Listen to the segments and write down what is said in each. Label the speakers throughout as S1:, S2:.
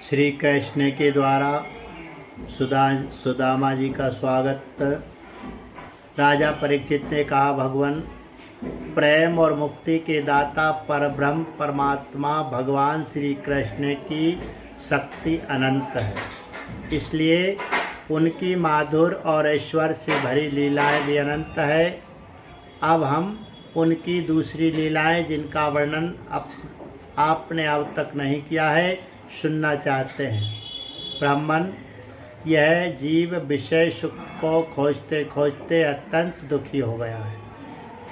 S1: श्री कृष्ण के द्वारा सुदामा जी का स्वागत। राजा परीक्षित ने कहा, भगवान प्रेम और मुक्ति के दाता परब्रह्म परमात्मा भगवान श्री कृष्ण की शक्ति अनंत है, इसलिए उनकी माधुर और ऐश्वर्य से भरी लीलाएं भी अनंत है। अब हम उनकी दूसरी लीलाएं, जिनका वर्णन आपने अब तक नहीं किया है, सुनना चाहते हैं। ब्राह्मण, यह जीव विषय सुख को खोजते खोजते अत्यंत दुखी हो गया है।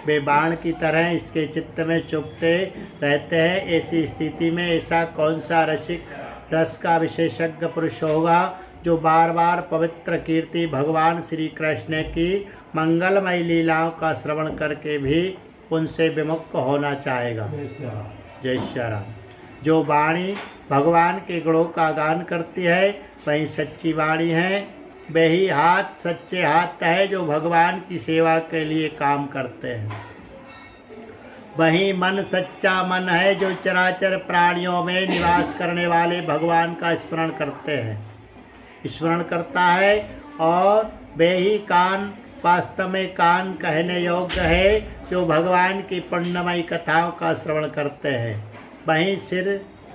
S1: वे बाण की तरह इसके चित्त में चुभते रहते हैं। ऐसी स्थिति में ऐसा कौन सा रसिक रस का विशेषज्ञ पुरुष होगा जो बार बार पवित्र कीर्ति भगवान श्री कृष्ण की मंगलमयी लीलाओं का श्रवण करके भी उनसे विमुक्त होना चाहेगा। जय श्री राम। जो वाणी भगवान के गुणों का गान करती है वही सच्ची वाणी है। वही हाथ सच्चे हाथ है जो भगवान की सेवा के लिए काम करते हैं। वही मन सच्चा मन है जो चराचर प्राणियों में निवास करने वाले भगवान का स्मरण करता है। और वे ही कान वास्तव में कान कहने योग्य है जो भगवान की पुण्यमयी कथाओं का श्रवण करते हैं। वही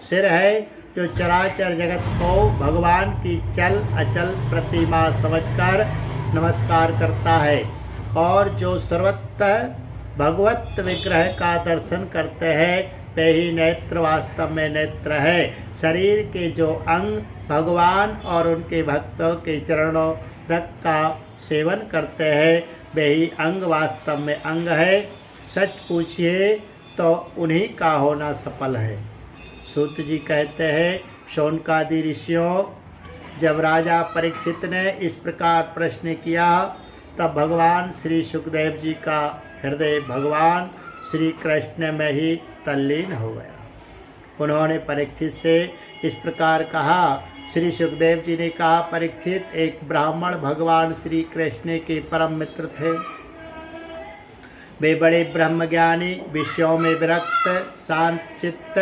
S1: सिर है जो चराचर जगत को भगवान की चल अचल प्रतिमा समझकर नमस्कार करता है। और जो सर्वत्र भगवत विग्रह का दर्शन करते हैं वे ही नेत्र वास्तव में नेत्र है। शरीर के जो अंग भगवान और उनके भक्तों के चरणों तक का सेवन करते हैं वे ही अंग वास्तव में अंग है। सच पूछिए तो उन्हीं का होना सफल है। सूत जी कहते हैं, शौनकादि ऋषियों, जब राजा परीक्षित ने इस प्रकार प्रश्न किया तब भगवान श्री सुखदेव जी का हृदय भगवान श्री कृष्ण में ही तल्लीन हो गया। उन्होंने परीक्षित से इस प्रकार कहा। श्री सुखदेव जी ने कहा, परीक्षित, एक ब्राह्मण भगवान श्री कृष्ण के परम मित्र थे। वे बड़े ब्रह्मज्ञानी, विषयों में विरक्त, शांत चित्त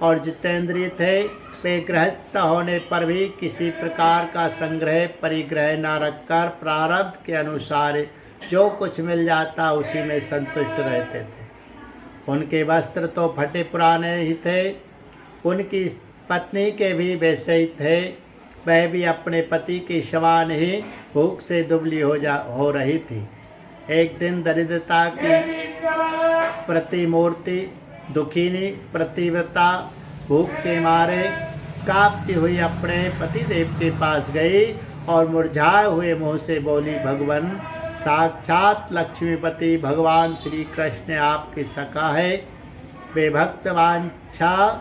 S1: और जितेंद्रिय थे। वे गृहस्थ होने पर भी किसी प्रकार का संग्रह परिग्रह न रखकर प्रारब्ध के अनुसार जो कुछ मिल जाता उसी में संतुष्ट रहते थे। उनके वस्त्र तो फटे पुराने ही थे। उनकी पत्नी के भी वैसे ही थे। वह भी अपने पति के समान ही भूख से दुबली हो रही थी। एक दिन दरिद्रता की प्रतिमूर्ति दुखिनी प्रतिव्रता भूख के मारे कांपती हुई अपने पतिदेव के पास गई और मुरझाए हुए मुंह से बोली, भगवान, साक्षात लक्ष्मीपति भगवान श्री कृष्ण आपके सखा है। वे भक्तवांछा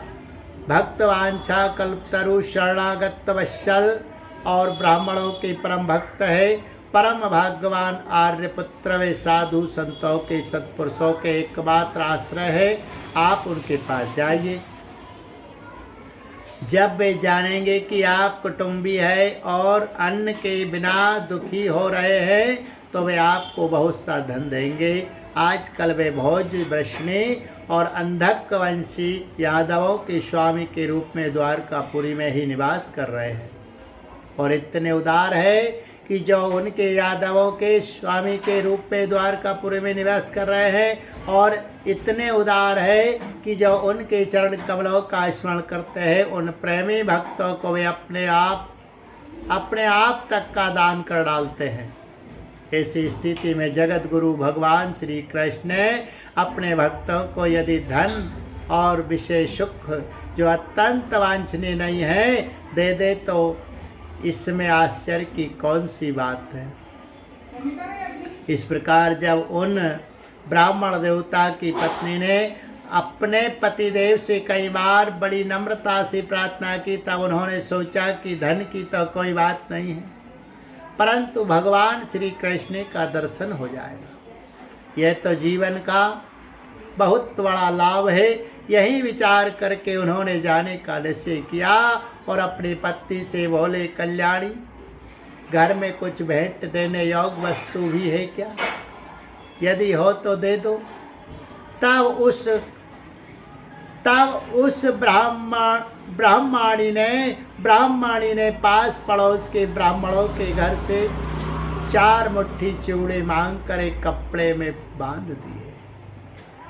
S1: कल्पतरु शरणागत वत्सल और ब्राह्मणों के परम भक्त है। परम भाग्यवान आर्यपुत्र वे साधु संतों के सत्पुरुषों के एकमात्र आश्रय है। आप उनके पास जाइए। जब वे जानेंगे कि आप कुटुंबी है और अन्न के बिना दुखी हो रहे हैं तो वे आपको बहुत सा धन देंगे। आजकल वे भोज वृष्णि और अंधक वंशी यादवों के स्वामी के रूप में द्वारकापुरी में ही निवास कर रहे हैं और इतने उदार है कि जो उनके यादवों के स्वामी के रूप में द्वारकापुरी में निवास कर रहे हैं और इतने उदार है कि जो उनके चरण कमलों का स्मरण करते हैं उन प्रेमी भक्तों को वे अपने आप तक का दान कर डालते हैं। ऐसी स्थिति में जगत गुरु भगवान श्री कृष्ण अपने भक्तों को यदि धन और विषय सुख जो अत्यंत वांछनीय नहीं है दे दे तो इसमें आश्चर्य की कौन सी बात है। इस प्रकार जब उन ब्राह्मण देवता की पत्नी ने अपने पतिदेव से कई बार बड़ी नम्रता से प्रार्थना की तब उन्होंने सोचा कि धन की तो कोई बात नहीं है परंतु भगवान श्री कृष्ण का दर्शन हो जाएगा। यह तो जीवन का बहुत बड़ा लाभ है। यही विचार करके उन्होंने जाने का निश्चय किया और अपनी पत्नी से बोले, कल्याणी, घर में कुछ भेंट देने योग्य वस्तु भी है क्या? यदि हो तो दे दो। तब उस तब उस ब्राह्मणी ने पास पड़ोस के ब्राह्मणों के घर से 4 मुट्ठी चिवड़े मांग कर एक कपड़े में बांध दिए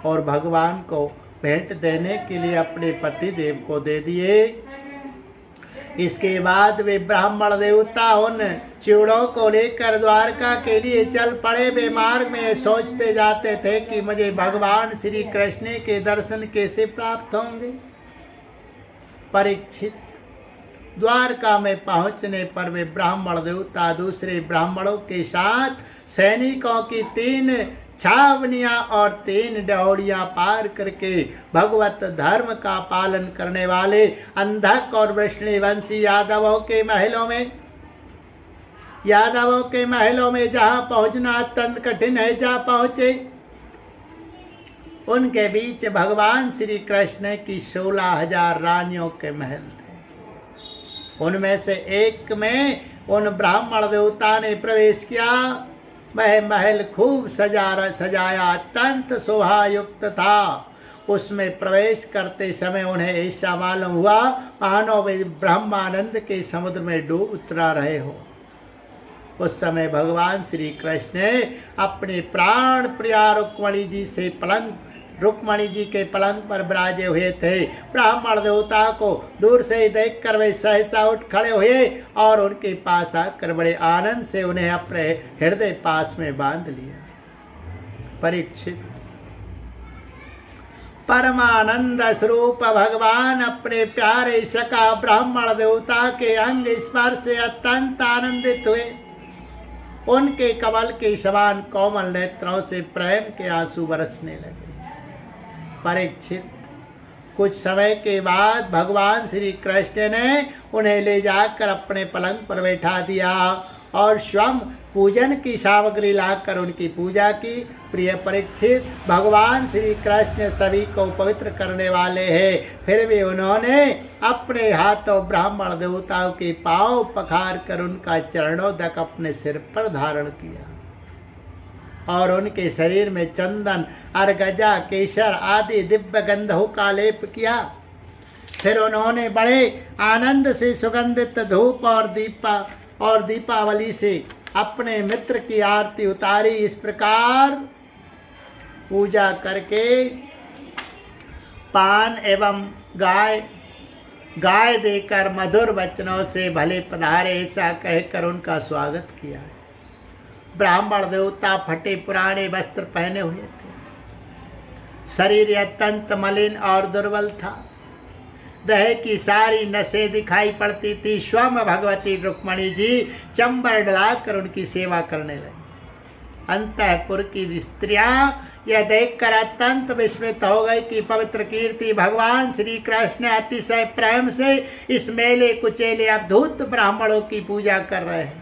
S1: और भगवान को भेंट देने के लिए अपने पति देव को दे दिए। इसके बाद वे ब्राह्मण देवता उन चिवड़ों को लेकर द्वारका के लिए चल पड़े। वे मार्ग में सोचते जाते थे कि मुझे भगवान श्री कृष्ण के दर्शन कैसे प्राप्त होंगे। परीक्षित, द्वारका में पहुंचने पर वे ब्राह्मण देवता दूसरे ब्राह्मणों के साथ सैनिकों की 3 छावनियां और 3 डौड़ियां पार करके भगवत धर्म का पालन करने वाले अंधक और वृष्णिवंशी यादवों के महलों में जहां पहुंचना अत्यंत कठिन है, जा पहुंचे। उनके बीच भगवान श्री कृष्ण की 16,000 रानियों के महल थे। उनमें से एक में उन ब्राह्मण देवता ने प्रवेश किया। वह महल खूब सजाया अत्यंत शोभायुक्त था। उसमें प्रवेश करते समय उन्हें ऐसा मालूम हुआ मानो वे ब्रह्मानंद के समुद्र में डूब उतरा रहे हो। उस समय भगवान श्री कृष्ण ने अपने प्राण प्रिया रुक्मणी जी के पलंग पर विराजे हुए थे। ब्राह्मण देवता को दूर से देखकर वे सहसा उठ खड़े हुए और उनके पास आकर बड़े आनंद से उन्हें अपने हृदय पास में बांध लिया। परीक्षित, परमानंद स्वरूप भगवान अपने प्यारे सखा ब्राह्मण देवता के अंग स्पर्श से अत्यंत आनंदित हुए। उनके कमल के समान कोमल नेत्रों से प्रेम के आंसू बरसने लगे। परीक्षित, कुछ समय के बाद भगवान श्री कृष्ण ने उन्हें ले जाकर अपने पलंग पर बैठा दिया और स्वयं पूजन की सामग्री लाकर उनकी पूजा की। प्रिय परीक्षित, भगवान श्री कृष्ण सभी को पवित्र करने वाले हैं। फिर भी उन्होंने अपने हाथों ब्राह्मण देवताओं के पांव पखार कर उनका चरणों तक अपने सिर पर धारण किया और उनके शरीर में चंदन, अर्गजा, केसर आदि दिव्य गंधों का लेप किया। फिर उन्होंने बड़े आनंद से सुगंधित धूप और दीपावली से अपने मित्र की आरती उतारी। इस प्रकार पूजा करके पान एवं गाय देकर मधुर वचनों से भले पधारे ऐसा कहकर उनका स्वागत किया। ब्राह्मण देवता फटे पुराने वस्त्र पहने हुए थे। शरीर अत्यंत मलिन और दुर्बल था। देह की सारी नसें दिखाई पड़ती थी। स्वयं भगवती रुक्मणी जी चंबर डलाकर उनकी सेवा करने लगी। अंतःपुर की स्त्रियां यह देखकर अत्यंत विस्मित हो गई कि पवित्र कीर्ति भगवान श्री कृष्ण अतिशय प्रेम से इस मेले कुचेले अद्भुत ब्राह्मणों की पूजा कर रहे हैं।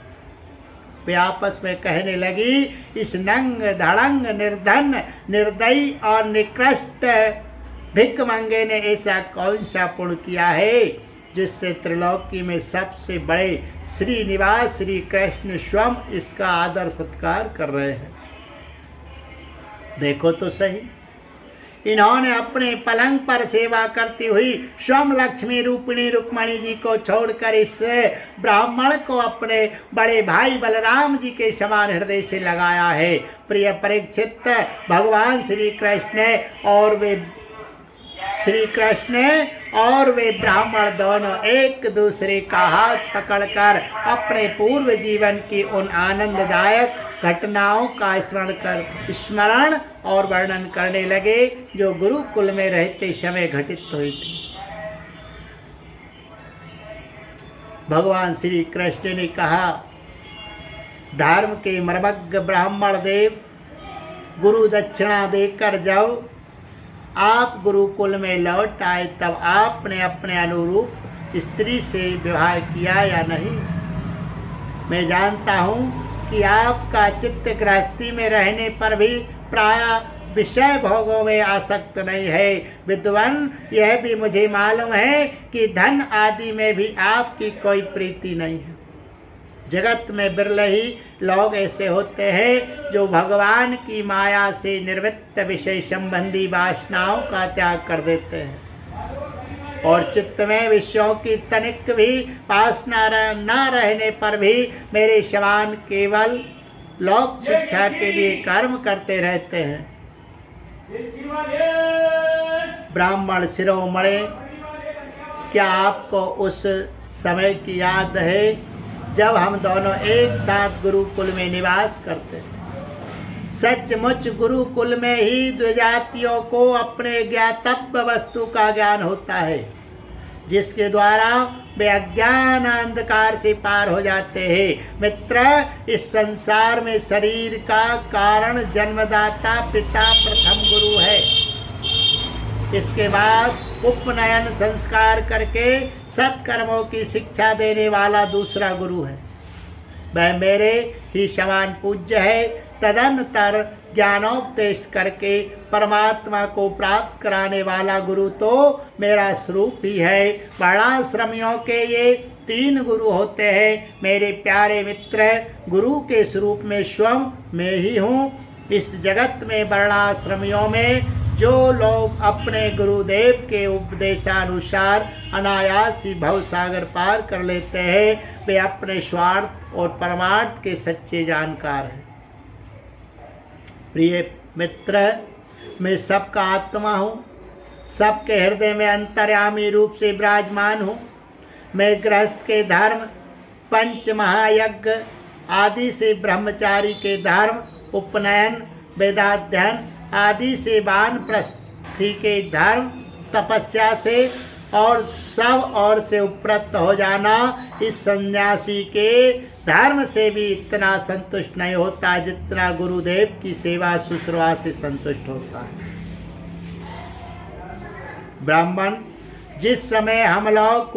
S1: वे आपस में कहने लगी, इस नंग धड़ंग निर्धन निर्दयी और निकृष्ट भिख मंगे ने ऐसा कौन सा पुण्य किया है जिससे त्रिलोकी में सबसे बड़े श्रीनिवास श्री कृष्ण स्वयं इसका आदर सत्कार कर रहे हैं। देखो तो सही, इन्होंने अपने पलंग पर सेवा करती हुई स्वयं लक्ष्मी रूपिणी रुक्मणी जी को छोड़कर इस ब्राह्मण को अपने बड़े भाई बलराम जी के समान हृदय से लगाया है। प्रिय परीक्षित, भगवान श्री कृष्ण और वे ब्राह्मण दोनों एक दूसरे का हाथ पकड़कर अपने पूर्व जीवन की उन आनंददायक घटनाओं का स्मरण और वर्णन करने लगे जो गुरुकुल में रहते समय घटित हुई थी। भगवान श्री कृष्ण ने कहा, धर्म के मर्मज्ञ ब्राह्मण देव, गुरु दक्षिणा देकर जब आप गुरुकुल में लौट आए तब आपने अपने अनुरूप स्त्री से विवाह किया या नहीं? मैं जानता हूँ कि आपका चित्त गृहस्थी में रहने पर भी प्रायः विषय भोगों में आसक्त नहीं है। विद्वान, यह भी मुझे मालूम है कि धन आदि में भी आपकी कोई प्रीति नहीं है। जगत में बिरले ही लोग ऐसे होते हैं जो भगवान की माया से निर्वृत्त विषय संबंधी वासनाओं का त्याग कर देते हैं। और चित्त में विषयों की तनिक भी वासना न रहने पर भी मेरे समान केवल लोक शिक्षा के लिए कर्म करते रहते हैं। ब्राह्मण शिरोमणि, क्या आपको उस समय की याद है जब हम दोनों एक साथ गुरुकुल में निवास करते थे? सचमुच गुरुकुल में ही द्विजातियों को अपने ज्ञातव्य वस्तु का ज्ञान होता है, जिसके द्वारा वे अज्ञान अंधकार से पार हो जाते हैं। मित्र, इस संसार में शरीर का कारण जन्मदाता पिता प्रथम गुरु है। इसके बाद उपनयन संस्कार करके सत्कर्मों की शिक्षा देने वाला दूसरा गुरु है। वह मेरे ही समान पूज्य है। तदनंतर ज्ञानोपदेश करके परमात्मा को प्राप्त कराने वाला गुरु तो मेरा स्वरूप ही है। वर्णाश्रमियों के ये 3 गुरु होते हैं। मेरे प्यारे मित्र, गुरु के स्वरूप में स्वयं मैं ही हूँ। इस जगत में वर्णाश्रमियों में जो लोग अपने गुरुदेव के उपदेशानुसार अनायास ही भवसागर पार कर लेते हैं, वे अपने स्वार्थ और परमार्थ के सच्चे जानकार हैं। प्रिय मित्र, मैं सबका आत्मा हूँ, सबके हृदय में अंतर्यामी रूप से विराजमान हूँ। मैं गृहस्थ के धर्म, पंच महायज्ञ आदि से ब्रह्मचारी के धर्म, उपनयन, वेदाध्ययन आदि से वानप्रस्थी के धर्म, तपस्या से और सब और से उपरत हो जाना, इस सन्यासी के धर्म से भी इतना संतुष्ट नहीं होता जितना गुरुदेव की सेवा शुश्रूषा से संतुष्ट होता है। ब्राह्मण, जिस समय हम लोग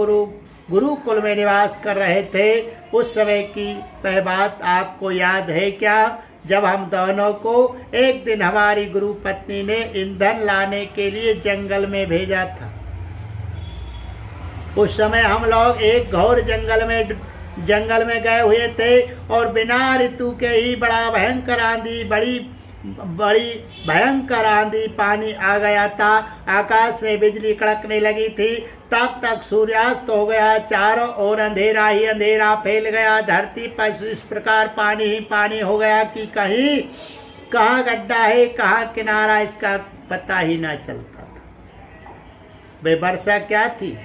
S1: गुरुकुल में निवास कर रहे थे, उस समय की वह बात आपको याद है क्या, जब हम दोनों को एक दिन हमारी गुरु पत्नी ने ईंधन लाने के लिए जंगल में भेजा था? उस समय हम लोग एक घोर जंगल में गए हुए थे और बिना ऋतु के ही बड़ी भयंकर आंधी पानी आ गया था। आकाश में बिजली कड़कने लगी थी। तब तक सूर्यास्त हो गया। चारों ओर अंधेरा ही अंधेरा फैल गया। धरती पर इस प्रकार पानी ही पानी हो गया कि कहीं कहाँ गड्ढा है, कहाँ किनारा, इसका पता ही ना चलता था। वे वर्षा क्या थी?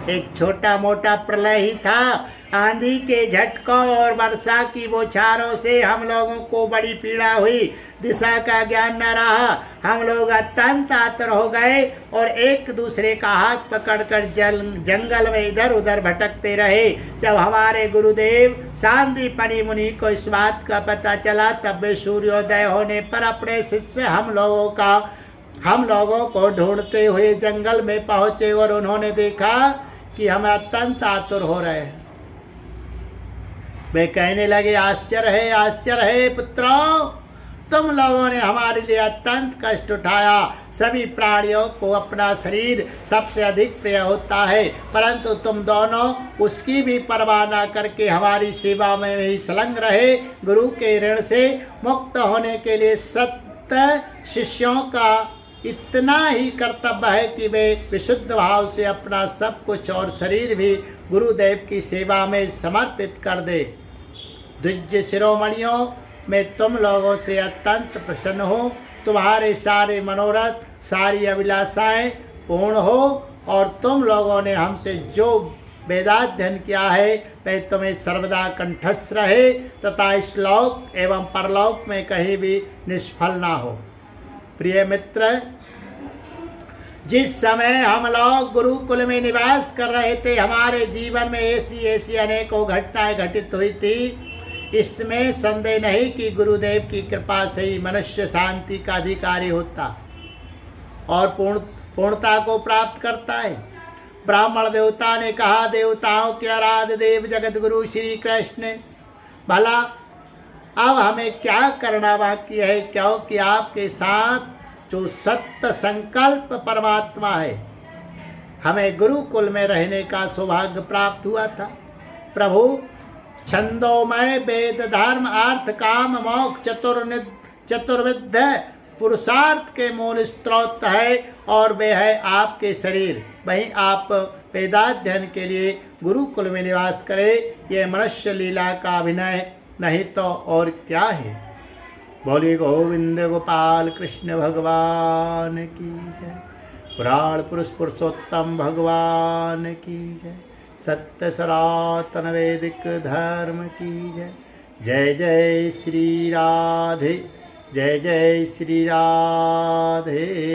S1: एक छोटा मोटा प्रलय ही था। आंधी के झटकों और वर्षा की बौछारों से हम लोगों को बड़ी पीड़ा हुई। दिशा का ज्ञान न रहा। हम लोग अत्यंत आतुर हो गए और एक दूसरे का हाथ पकड़कर जंगल में इधर उधर भटकते रहे। जब हमारे गुरुदेव सांदीपनि मुनि को इस बात का पता चला, तब वे सूर्योदय होने पर अपने शिष्य हम लोगों को ढूंढते हुए जंगल में पहुंचे और उन्होंने देखा कि हम अत्यंत आतुर हो रहे हैं। वे कहने लगे, आश्चर्य है पुत्रों, तुम लोगों ने हमारे लिए अत्यंत कष्ट उठाया। सभी प्राणियों को अपना शरीर सबसे अधिक प्रिय होता है, परंतु तुम दोनों उसकी भी परवाह न करके हमारी सेवा में ही संलग्न रहे। गुरु के ऋण से मुक्त होने के लिए सत्य शिष्यों का इतना ही कर्तव्य है कि वे विशुद्ध भाव से अपना सब कुछ और शरीर भी गुरुदेव की सेवा में समर्पित कर दे। द्विज शिरोमणियों, मैं तुम लोगों से अत्यंत प्रसन्न हूँ। तुम्हारे सारे मनोरथ, सारी अभिलाषाएं पूर्ण हो और तुम लोगों ने हमसे जो वेदाध्ययन किया है वह तुम्हें सर्वदा कंठस्थ रहे तथा इस लोक एवं परलोक में कहीं भी निष्फल ना हो। प्रिय मित्र, जिस समय हम लोग गुरुकुल में निवास कर रहे थे, हमारे जीवन में ऐसी अनेकों घटनाएं घटित हुई थी। इसमें संदेह नहीं कि गुरुदेव की कृपा से ही मनुष्य शांति का अधिकारी होता और पूर्णता को प्राप्त करता है। ब्राह्मण देवता ने कहा, देवताओं के आराध्य देव जगत गुरु श्री कृष्ण, भला अब हमें क्या करना बाकी है, क्योंकि आपके साथ जो सत्य संकल्प परमात्मा है, हमें गुरुकुल में रहने का सौभाग्य प्राप्त हुआ था। प्रभु, छंदोमय वेद धर्म अर्थ काम मोक्ष चतुर्विध पुरुषार्थ के मूल स्रोत है और वे है आपके शरीर। वहीं आप वेदाध्ययन के लिए गुरुकुल में निवास करें, ये मनुष्य लीला का अभिनय नहीं तो और क्या है। बोलिए गोविंद गोपाल कृष्ण भगवान की जय। पुराण पुरुष पुरुषोत्तम भगवान की जय। सत्य सनातन वैदिक धर्म की जय। जय जय श्री राधे, जय जय श्री राधे।